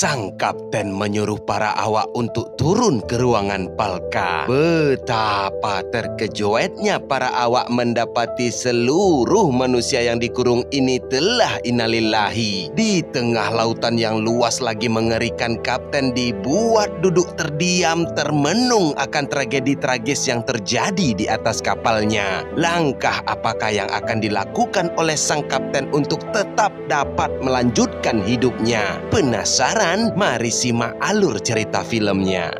Sang kapten menyuruh para awak untuk turun ke ruangan Palka. Betapa terkejutnya para awak mendapati seluruh manusia yang dikurung ini telah innalillahi. Di tengah lautan yang luas lagi mengerikan, kapten dibuat duduk terdiam termenung akan tragedi tragis yang terjadi di atas kapalnya. Langkah apakah yang akan dilakukan oleh sang kapten untuk tetap dapat melanjutkan hidupnya? Penasaran? Mari simak alur cerita filmnya.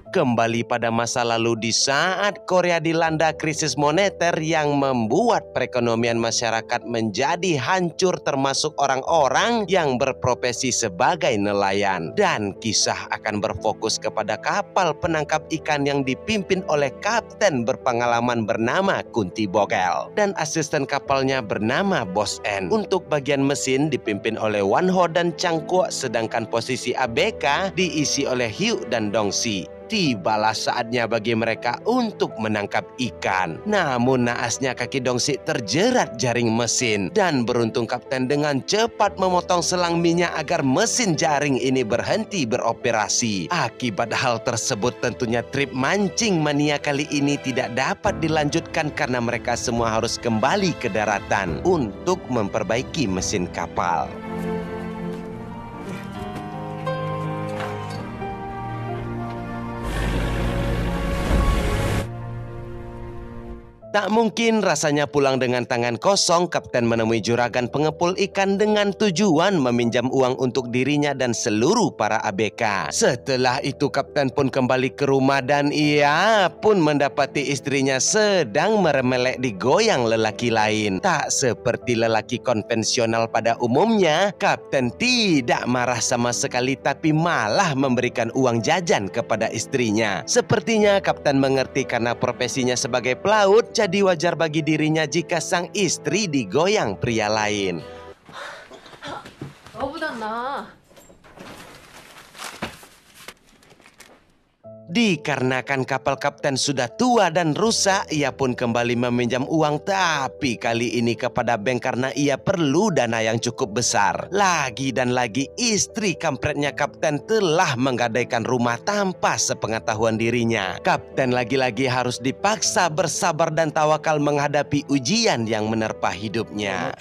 Kembali pada masa lalu di saat Korea dilanda krisis moneter yang membuat perekonomian masyarakat menjadi hancur, termasuk orang-orang yang berprofesi sebagai nelayan. Dan kisah akan berfokus kepada kapal penangkap ikan yang dipimpin oleh kapten berpengalaman bernama Kunti Bogel dan asisten kapalnya bernama Bos N. Untuk bagian mesin dipimpin oleh Wan Ho dan Chang Kuo, sedangkan posisi ABK diisi oleh Hugh dan Dong Si. Tibalah saatnya bagi mereka untuk menangkap ikan. Namun naasnya kaki Dong Si terjerat jaring mesin dan beruntung kapten dengan cepat memotong selang minyak agar mesin jaring ini berhenti beroperasi. Akibat hal tersebut tentunya trip mancing mania kali ini tidak dapat dilanjutkan karena mereka semua harus kembali ke daratan untuk memperbaiki mesin kapal. Tak mungkin rasanya pulang dengan tangan kosong. Kapten menemui juragan pengepul ikan dengan tujuan meminjam uang untuk dirinya dan seluruh para ABK. Setelah itu kapten pun kembali ke rumah dan ia pun mendapati istrinya sedang meremelek digoyang lelaki lain. Tak seperti lelaki konvensional pada umumnya, kapten tidak marah sama sekali tapi malah memberikan uang jajan kepada istrinya. Sepertinya kapten mengerti karena profesinya sebagai pelaut, jadi wajar bagi dirinya jika sang istri digoyang pria lain. Dikarenakan kapal kapten sudah tua dan rusak, ia pun kembali meminjam uang, tapi kali ini kepada bank karena ia perlu dana yang cukup besar. Lagi dan lagi istri kampretnya kapten telah menggadaikan rumah tanpa sepengetahuan dirinya. Kapten lagi-lagi harus dipaksa bersabar dan tawakal menghadapi ujian yang menerpa hidupnya.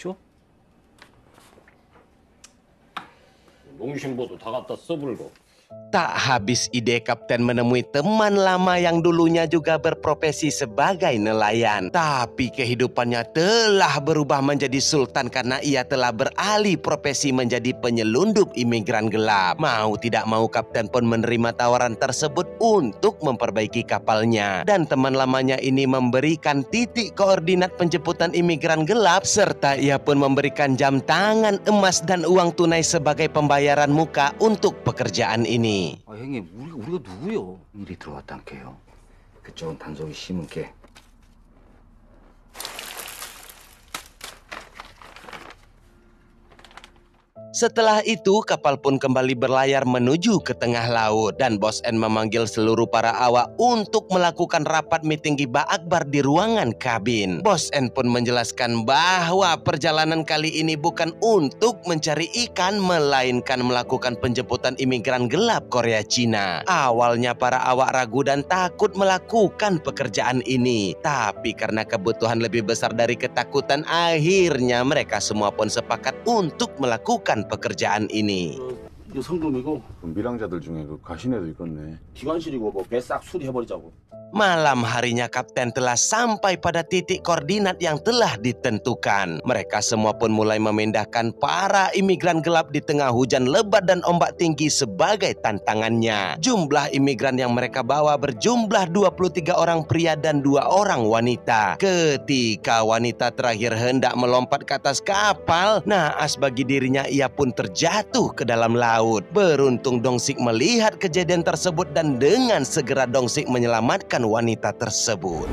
Tak habis ide kapten menemui teman lama yang dulunya juga berprofesi sebagai nelayan. Tapi kehidupannya telah berubah menjadi sultan karena ia telah beralih profesi menjadi penyelundup imigran gelap. Mau tidak mau kapten pun menerima tawaran tersebut untuk memperbaiki kapalnya. Dan teman lamanya ini memberikan titik koordinat penjemputan imigran gelap, serta ia pun memberikan jam tangan emas dan uang tunai sebagai pembayaran muka untuk pekerjaan ini. 형님, 우리가 누구요? 일이 들어왔단 게요. 그쪽은 단속이 심은 게. Setelah itu kapal pun kembali berlayar menuju ke tengah laut dan Bos N memanggil seluruh para awak untuk melakukan rapat meeting Gibah Akbar di ruangan kabin. Bos N pun menjelaskan bahwa perjalanan kali ini bukan untuk mencari ikan, melainkan melakukan penjemputan imigran gelap Korea Cina. Awalnya para awak ragu dan takut melakukan pekerjaan ini, tapi karena kebutuhan lebih besar dari ketakutan, akhirnya mereka semua pun sepakat untuk melakukan pekerjaan ini. 이거 성금이고 밀항자들 중에 그 가시네도 있겠네. 기관실이고 뭐 배 싹 수리해버리자고. Malam harinya kapten telah sampai pada titik koordinat yang telah ditentukan. Mereka semua pun mulai memindahkan para imigran gelap di tengah hujan lebat dan ombak tinggi sebagai tantangannya. Jumlah imigran yang mereka bawa berjumlah 23 orang pria dan 2 orang wanita. Ketika wanita terakhir hendak melompat ke atas kapal, naas bagi dirinya ia pun terjatuh ke dalam laut. Beruntung Dong Sik melihat kejadian tersebut dan dengan segera Dong Sik menyelamatkan wanita tersebut.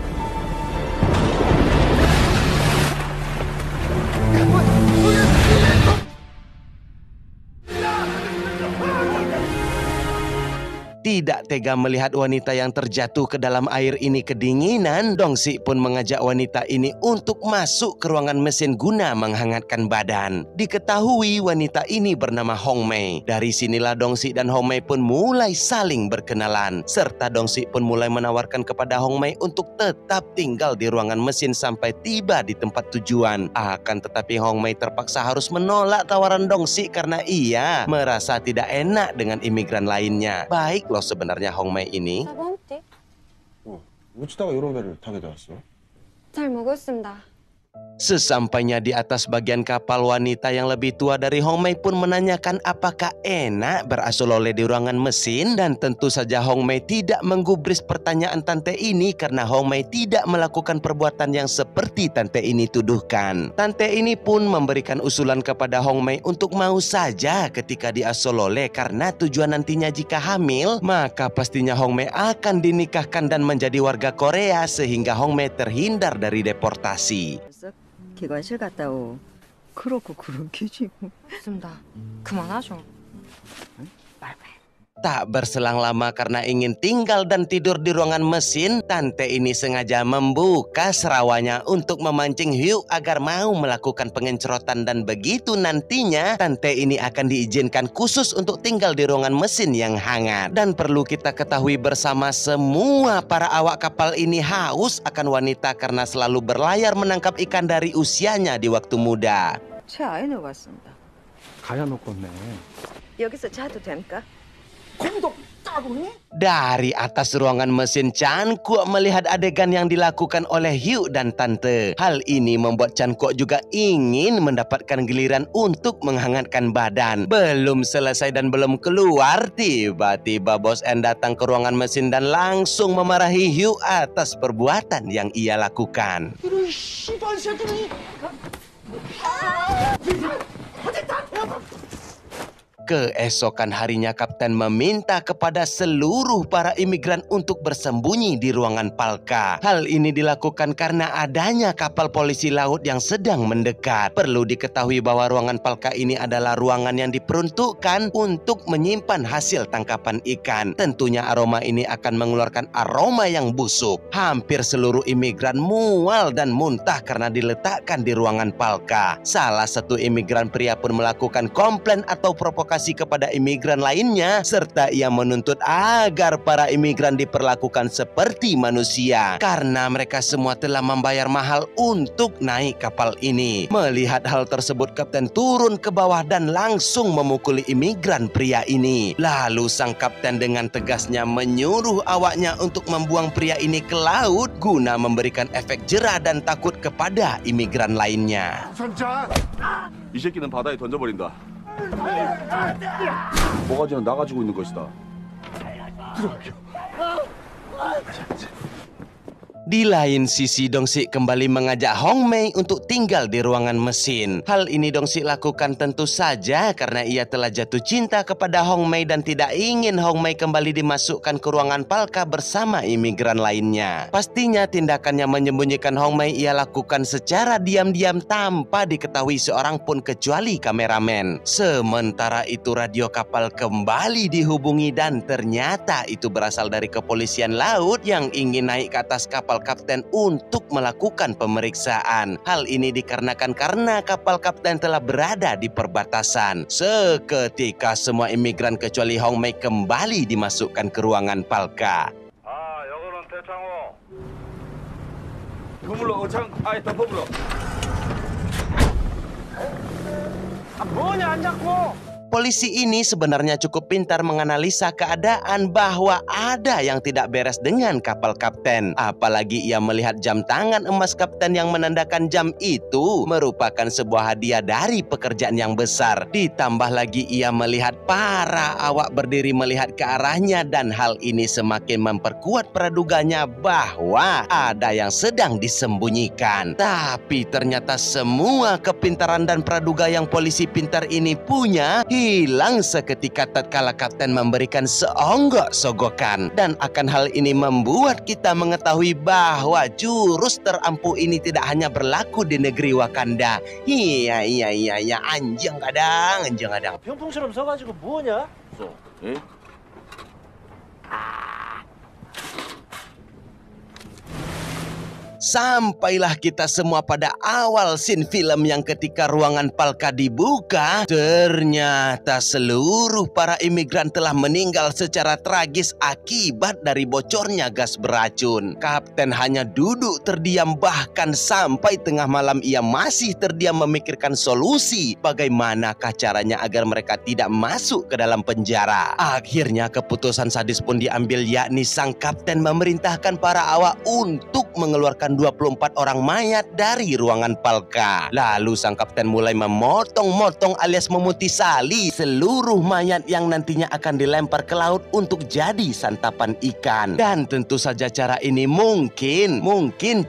Tidak tega melihat wanita yang terjatuh ke dalam air ini kedinginan, Dongsi pun mengajak wanita ini untuk masuk ke ruangan mesin guna menghangatkan badan. Diketahui wanita ini bernama Hong Mei. Dari sinilah Dongsi dan Hong Mei pun mulai saling berkenalan. Serta Dongsi pun mulai menawarkan kepada Hong Mei untuk tetap tinggal di ruangan mesin sampai tiba di tempat tujuan. Akan tetapi Hong Mei terpaksa harus menolak tawaran Dongsi karena ia merasa tidak enak dengan imigran lainnya. Baik loh sebenarnya Hong Mei ini. 어쩌다가 이런 배를 타게 되었어? 잘 먹었습니다. Sesampainya di atas bagian kapal, wanita yang lebih tua dari Hong Mei pun menanyakan apakah enak berasolole di ruangan mesin, dan tentu saja Hong Mei tidak menggubris pertanyaan tante ini karena Hong Mei tidak melakukan perbuatan yang seperti tante ini tuduhkan. Tante ini pun memberikan usulan kepada Hong Mei untuk mau saja ketika diasolole karena tujuan nantinya jika hamil maka pastinya Hong Mei akan dinikahkan dan menjadi warga Korea sehingga Hong Mei terhindar dari deportasi. 기관실 갔다 오. 그러고 그런 기지. 없습니다. 그만하죠. Tak berselang lama karena ingin tinggal dan tidur di ruangan mesin, tante ini sengaja membuka serawanya untuk memancing Hugh agar mau melakukan pengencerotan, dan begitu nantinya tante ini akan diizinkan khusus untuk tinggal di ruangan mesin yang hangat. Dan perlu kita ketahui bersama, semua para awak kapal ini haus akan wanita karena selalu berlayar menangkap ikan dari usianya di waktu muda. 제 아이 넣어봤습니다. 가야 놓겠네. 여기서 자도 됩니까? Dari atas ruangan mesin, Chan Kuok melihat adegan yang dilakukan oleh Hugh dan tante. Hal ini membuat Chan Kuok juga ingin mendapatkan giliran untuk menghangatkan badan. Belum selesai dan belum keluar, tiba-tiba Bos N datang ke ruangan mesin dan langsung memarahi Hugh atas perbuatan yang ia lakukan. Keesokan harinya kapten meminta kepada seluruh para imigran untuk bersembunyi di ruangan Palka. Hal ini dilakukan karena adanya kapal polisi laut yang sedang mendekat. Perlu diketahui bahwa ruangan Palka ini adalah ruangan yang diperuntukkan untuk menyimpan hasil tangkapan ikan. Tentunya aroma ini akan mengeluarkan aroma yang busuk. Hampir seluruh imigran mual dan muntah karena diletakkan di ruangan Palka. Salah satu imigran pria pun melakukan komplain atau provokasi kepada imigran lainnya, serta ia menuntut agar para imigran diperlakukan seperti manusia karena mereka semua telah membayar mahal untuk naik kapal ini. Melihat hal tersebut, kapten turun ke bawah dan langsung memukuli imigran pria ini. Lalu sang kapten dengan tegasnya menyuruh awaknya untuk membuang pria ini ke laut guna memberikan efek jera dan takut kepada imigran lainnya. 이 새끼는 바다에 던져버린다. 모가지는 나 가지고 있는 것이다. Di lain sisi, Dongsi kembali mengajak Hong Mei untuk tinggal di ruangan mesin. Hal ini Dongsi lakukan tentu saja karena ia telah jatuh cinta kepada Hong Mei dan tidak ingin Hong Mei kembali dimasukkan ke ruangan Palka bersama imigran lainnya. Pastinya tindakannya menyembunyikan Hong Mei ia lakukan secara diam-diam tanpa diketahui seorang pun kecuali kameramen. Sementara itu radio kapal kembali dihubungi dan ternyata itu berasal dari kepolisian laut yang ingin naik ke atas kapal kapten untuk melakukan pemeriksaan. Hal ini dikarenakan karena kapal kapten telah berada di perbatasan. Seketika semua imigran kecuali Hong Mei kembali dimasukkan ke ruangan Palka. 여거는 대창호. 허물러 어창 더 허물러. 뭐냐 안 잡고. Polisi ini sebenarnya cukup pintar menganalisa keadaan bahwa ada yang tidak beres dengan kapal kapten. Apalagi ia melihat jam tangan emas kapten yang menandakan jam itu merupakan sebuah hadiah dari pekerjaan yang besar. Ditambah lagi ia melihat para awak berdiri melihat ke arahnya dan hal ini semakin memperkuat praduganya bahwa ada yang sedang disembunyikan. Tapi ternyata semua kepintaran dan praduga yang polisi pintar ini punya hilang seketika tatkala kapten memberikan seonggok sogokan. Dan akan hal ini membuat kita mengetahui bahwa jurus terampuh ini tidak hanya berlaku di negeri Wakanda. Iya, anjing kadang. 병풍처럼 서가지고 뭐냐? 예? sampailah kita semua pada awal scene film yang ketika ruangan Palka dibuka, ternyata seluruh para imigran telah meninggal secara tragis akibat dari bocornya gas beracun. Kapten hanya duduk terdiam, bahkan sampai tengah malam ia masih terdiam memikirkan solusi bagaimanakah caranya agar mereka tidak masuk ke dalam penjara. Akhirnya keputusan sadis pun diambil, yakni sang kapten memerintahkan para awak untuk mengeluarkan 24 orang mayat dari ruangan Palka. Lalu sang kapten mulai memotong-motong alias memutisali seluruh mayat yang nantinya akan dilempar ke laut untuk jadi santapan ikan. Dan tentu saja cara ini mungkin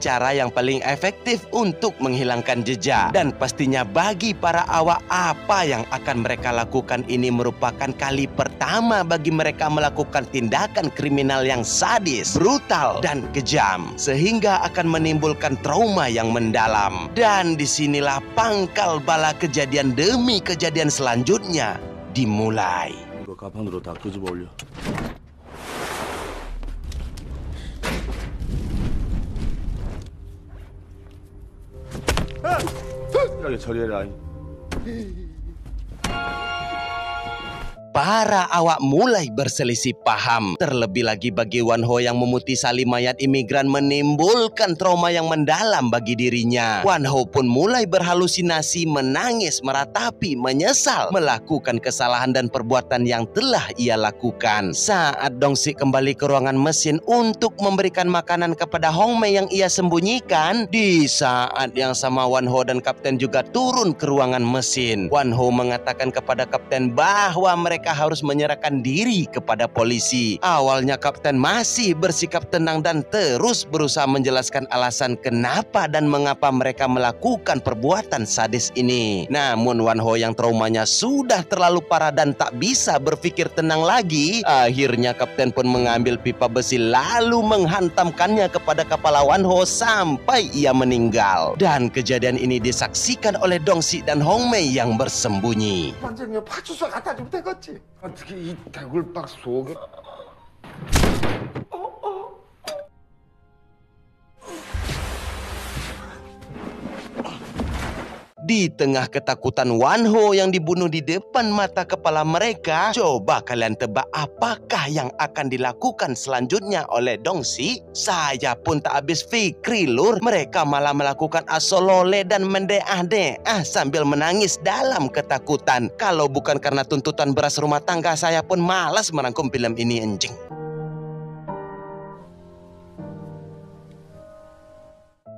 cara yang paling efektif untuk menghilangkan jejak. Dan pastinya bagi para awak, apa yang akan mereka lakukan ini merupakan kali pertama bagi mereka melakukan tindakan kriminal yang sadis, brutal, dan kejam, sehingga akan menimbulkan trauma yang mendalam. Dan disinilah pangkal bala kejadian demi kejadian selanjutnya dimulai. 이거 가판으로 다 끄집어 올려. 이렇게 처리해라. Para awak mulai berselisih paham. Terlebih lagi bagi Wan Ho yang memutisali mayat imigran menimbulkan trauma yang mendalam bagi dirinya. Wan Ho pun mulai berhalusinasi, menangis, meratapi, menyesal melakukan kesalahan dan perbuatan yang telah ia lakukan. Saat Dong Sik kembali ke ruangan mesin untuk memberikan makanan kepada Hong Mei yang ia sembunyikan, di saat yang sama Wan Ho dan kapten juga turun ke ruangan mesin. Wan Ho mengatakan kepada kapten bahwa mereka harus menyerahkan diri kepada polisi. Awalnya kapten masih bersikap tenang dan terus berusaha menjelaskan alasan kenapa dan mengapa mereka melakukan perbuatan sadis ini. Namun Wan Ho yang traumanya sudah terlalu parah dan tak bisa berpikir tenang lagi, akhirnya kapten pun mengambil pipa besi lalu menghantamkannya kepada kepala Wan Ho sampai ia meninggal. Dan kejadian ini disaksikan oleh Dong Sik dan Hong Mei yang bersembunyi. 완전히 파출소 갖다 주면 되겠지. 어떻게 이 개굴박 속에. Di tengah ketakutan Wan Ho yang dibunuh di depan mata kepala mereka, coba kalian tebak apakah yang akan dilakukan selanjutnya oleh Dong Sik? Saya pun tak habis fikri lur. Mereka malah melakukan asolole dan mendeah-deah sambil menangis dalam ketakutan. Kalau bukan karena tuntutan beras rumah tangga, saya pun malas merangkum film ini anjing.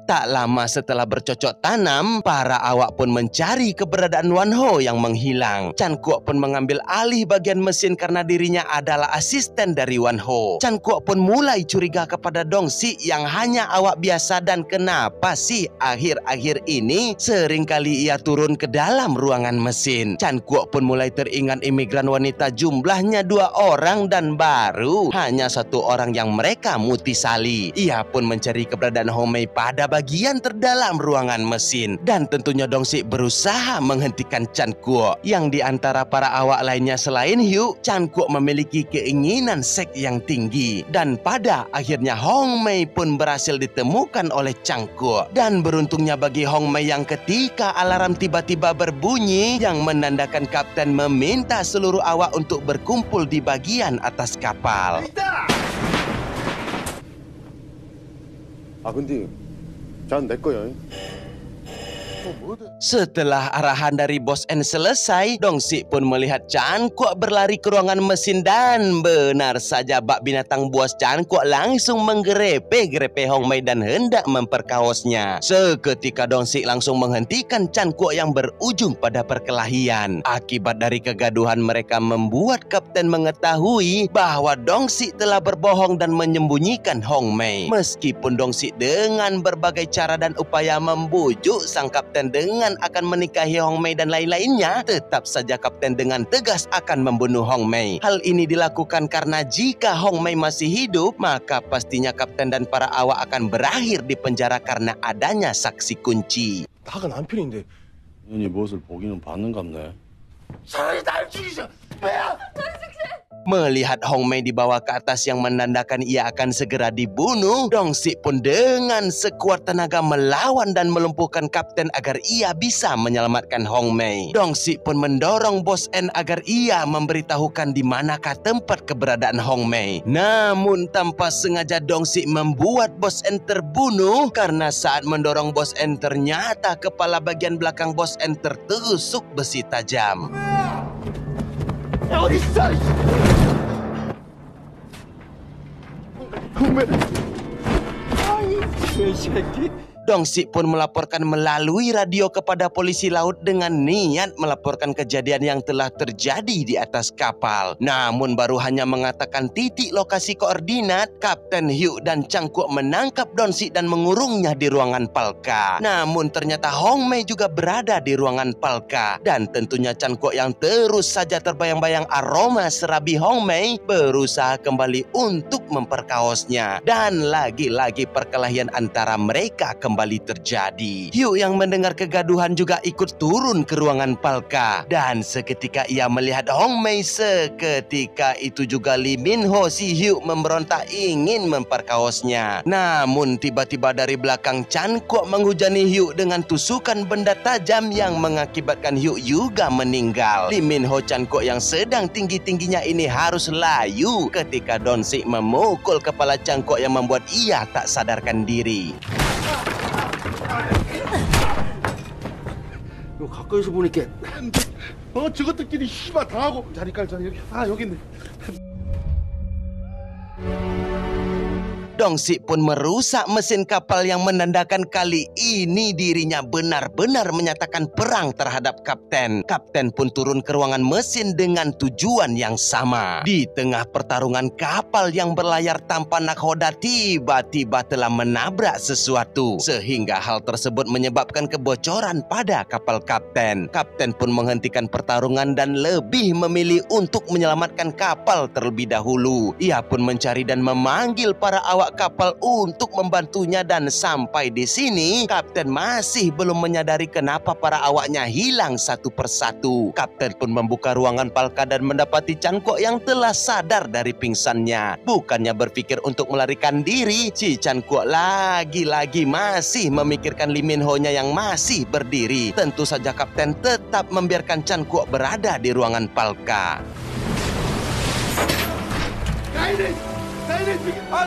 Tak lama setelah bercocok tanam, para awak pun mencari keberadaan Wan Ho yang menghilang. Chan Kuok pun mengambil alih bagian mesin karena dirinya adalah asisten dari Wan Ho. Chan Kuok pun mulai curiga kepada Dong Sik yang hanya awak biasa, dan kenapa sih akhir-akhir ini seringkali ia turun ke dalam ruangan mesin. Chan Kuok pun mulai teringat imigran wanita jumlahnya 2 orang dan baru hanya 1 orang yang mereka mutisali. Ia pun mencari keberadaan Hong Mei pada bagian terdalam ruangan mesin. Dan tentunya Dong Sik berusaha menghentikan Chan Kuok. Yang di antara para awak lainnya selain Hugh, Chan Kuok memiliki keinginan seks yang tinggi. Dan pada akhirnya Hong Mei pun berhasil ditemukan oleh Chan Kuok. Dan beruntungnya bagi Hong Mei yang ketika alarm tiba-tiba berbunyi yang menandakan kapten meminta seluruh awak untuk berkumpul di bagian atas kapal. 아 근데 전 내 거야. Setelah arahan dari Bos N selesai, Dong Sik pun melihat Chan Kuok berlari ke ruangan mesin, dan benar saja bak binatang buas Chan Kuok langsung menggerepe Hong Mei dan hendak memperkaosnya. Seketika Dong Sik langsung menghentikan Chan Kuok yang berujung pada perkelahian. Akibat dari kegaduhan mereka membuat kapten mengetahui bahwa Dong Sik telah berbohong dan menyembunyikan Hong Mei. Meskipun Dong Sik dengan berbagai cara dan upaya membujuk sang kapten dengan akan menikahi Hong Mei dan lain-lainnya, tetap saja kapten dengan tegas akan membunuh Hong Mei. Hal ini dilakukan karena jika Hong Mei masih hidup, maka pastinya kapten dan para awak akan berakhir di penjara karena adanya saksi kunci. 나가 남편인데 연이 무엇을 보기는 봤는갑네. 차라리 날 죽이자. 왜야? Melihat Hong Mei dibawa ke atas yang menandakan ia akan segera dibunuh, Dong Sik pun dengan sekuat tenaga melawan dan melumpuhkan kapten agar ia bisa menyelamatkan Hong Mei. Dong Sik pun mendorong Bos N agar ia memberitahukan di manakah tempat keberadaan Hong Mei. Namun tanpa sengaja Dong Sik membuat Bos N terbunuh karena saat mendorong Bos N ternyata kepala bagian belakang Bos N tertusuk besi tajam. Dong Sik pun melaporkan melalui radio kepada polisi laut dengan niat melaporkan kejadian yang telah terjadi di atas kapal. Namun baru hanya mengatakan titik lokasi koordinat, Kapten Hugh dan Cangkuk menangkap Dong Sik dan mengurungnya di ruangan Palka. Namun ternyata Hong Mei juga berada di ruangan Palka. Dan tentunya Cangkuk yang terus saja terbayang-bayang aroma serabi Hong Mei berusaha kembali untuk memperkaosnya. Dan lagi-lagi perkelahian antara mereka kembali terjadi. Hugh yang mendengar kegaduhan juga ikut turun ke ruangan Palka. Dan seketika ia melihat Hong Mei, seketika itu juga Lee Min Ho si Hugh memberontak ingin memperkaosnya. Namun tiba-tiba dari belakang Cangkuk menghujani Hugh dengan tusukan benda tajam yang mengakibatkan Hugh juga meninggal. Lee Min Ho Cangkuk yang sedang tinggi-tingginya ini harus layu ketika Dong Sik memukul kepala Cangkuk yang membuat ia tak sadarkan diri. 이거 가까이서 보니까 저것들끼리 씨발 당하고 자리 깔자. 여기 있네. Dong Sik pun merusak mesin kapal yang menandakan kali ini dirinya benar-benar menyatakan perang terhadap kapten. Kapten pun turun ke ruangan mesin dengan tujuan yang sama. Di tengah pertarungan, kapal yang berlayar tanpa nakhoda tiba-tiba telah menabrak sesuatu. Sehingga hal tersebut menyebabkan kebocoran pada kapal kapten. Kapten pun menghentikan pertarungan dan lebih memilih untuk menyelamatkan kapal terlebih dahulu. Ia pun mencari dan memanggil para awak kapal untuk membantunya dan sampai di sini kapten masih belum menyadari kenapa para awaknya hilang satu persatu. Kapten pun membuka ruangan Palka dan mendapati Cangkuk yang telah sadar dari pingsannya. Bukannya berpikir untuk melarikan diri, si Cangkuk lagi-lagi masih memikirkan Lee Min Ho-nya yang masih berdiri. Tentu saja kapten tetap membiarkan Cangkuk berada di ruangan Palka.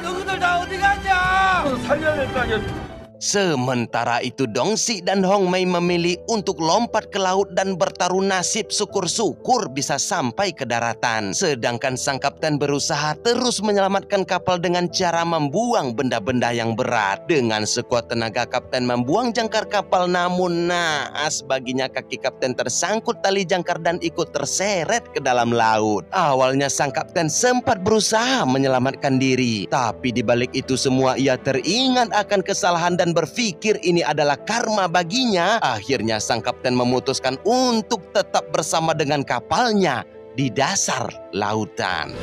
너희들 다 어디 갔냐? 살려야 될 거 아니야. Sementara itu Dong Sik dan Hong Mei memilih untuk lompat ke laut dan bertaruh nasib, syukur-syukur bisa sampai ke daratan. Sedangkan sang kapten berusaha terus menyelamatkan kapal dengan cara membuang benda-benda yang berat. Dengan sekuat tenaga kapten membuang jangkar kapal, namun naas baginya kaki kapten tersangkut tali jangkar dan ikut terseret ke dalam laut. Awalnya sang kapten sempat berusaha menyelamatkan diri, tapi di balik itu semua ia teringat akan kesalahan dan berpikir ini adalah karma baginya. Akhirnya sang kapten memutuskan untuk tetap bersama dengan kapalnya di dasar lautan.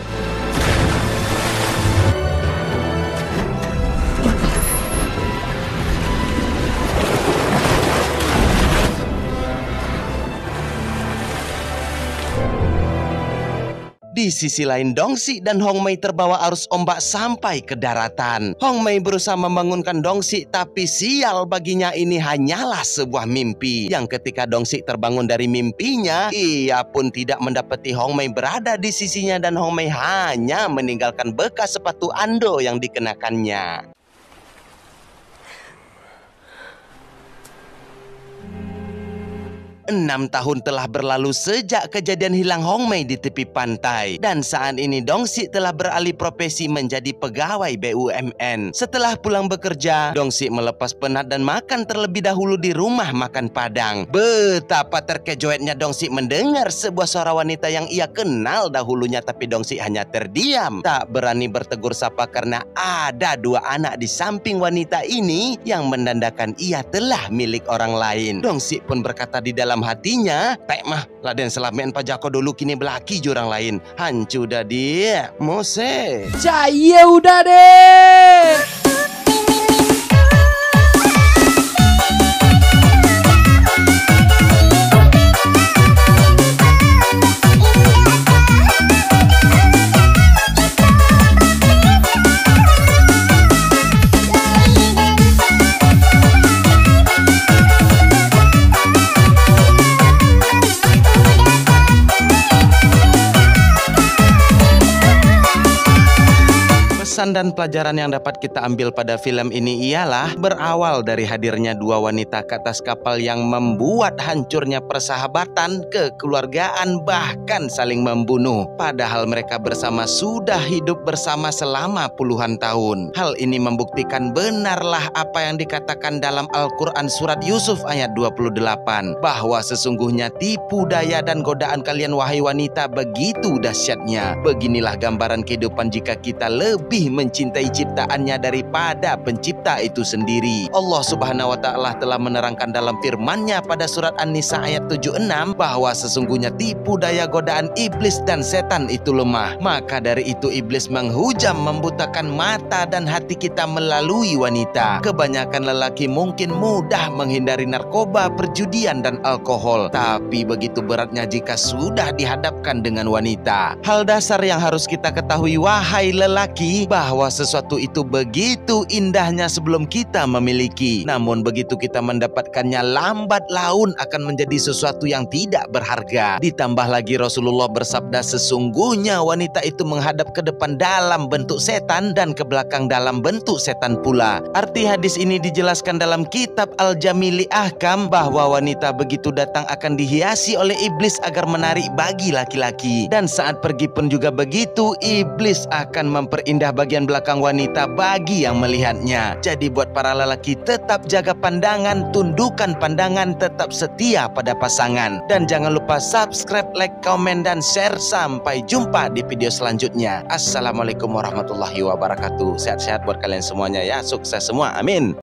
Di sisi lain, Dong Sik dan Hong Mei terbawa arus ombak sampai ke daratan. Hong Mei berusaha membangunkan Dong Sik, tapi sial baginya ini hanyalah sebuah mimpi. Yang ketika Dong Sik terbangun dari mimpinya, ia pun tidak mendapati Hong Mei berada di sisinya dan Hong Mei hanya meninggalkan bekas sepatu ando yang dikenakannya. 6 tahun telah berlalu sejak kejadian hilang Hong Mei di tepi pantai. Dan saat ini Dong Sik telah beralih profesi menjadi pegawai BUMN. Setelah pulang bekerja, Dong Sik melepas penat dan makan terlebih dahulu di rumah makan Padang. Betapa terkejoetnya Dong Sik mendengar sebuah suara wanita yang ia kenal dahulunya, tapi Dong Sik hanya terdiam. Tak berani bertegur sapa karena ada 2 anak di samping wanita ini yang menandakan ia telah milik orang lain. Dong Sik pun berkata di dalam hatinya, "Pek mah, Laden selamean pajako dulu kini belaki jurang lain. Hancu dah dia, mose." Jaya udah deh. Pesan dan pelajaran yang dapat kita ambil pada film ini ialah berawal dari hadirnya dua wanita ke atas kapal yang membuat hancurnya persahabatan, kekeluargaan, bahkan saling membunuh. Padahal mereka bersama sudah hidup bersama selama puluhan tahun. Hal ini membuktikan benarlah apa yang dikatakan dalam Al-Quran surat Yusuf ayat 28, bahwa sesungguhnya tipu daya dan godaan kalian wahai wanita begitu dahsyatnya. Beginilah gambaran kehidupan jika kita lebih mencintai ciptaannya daripada pencipta itu sendiri. Allah Subhanahu wa Ta'ala telah menerangkan dalam firman-Nya pada surat An-Nisa ayat 76 bahwa sesungguhnya tipu daya godaan iblis dan setan itu lemah. Maka dari itu iblis menghujam, membutakan mata dan hati kita melalui wanita. Kebanyakan lelaki mungkin mudah menghindari narkoba, perjudian dan alkohol, tapi begitu beratnya jika sudah dihadapkan dengan wanita. Hal dasar yang harus kita ketahui wahai lelaki, bahwa sesuatu itu begitu indahnya sebelum kita memiliki, namun begitu kita mendapatkannya lambat laun akan menjadi sesuatu yang tidak berharga. Ditambah lagi Rasulullah bersabda sesungguhnya wanita itu menghadap ke depan dalam bentuk setan dan ke belakang dalam bentuk setan pula. Arti hadis ini dijelaskan dalam kitab Al-Jamili Ahkam bahwa wanita begitu datang akan dihiasi oleh iblis agar menarik bagi laki-laki, dan saat pergi pun juga begitu, iblis akan memperindah bagian belakang wanita bagi yang melihatnya. Jadi buat para lelaki tetap jaga pandangan, tundukkan pandangan, tetap setia pada pasangan, dan jangan lupa subscribe, like, komen dan share. Sampai jumpa di video selanjutnya. Assalamualaikum warahmatullahi wabarakatuh. Sehat-sehat buat kalian semuanya ya, sukses semua, amin.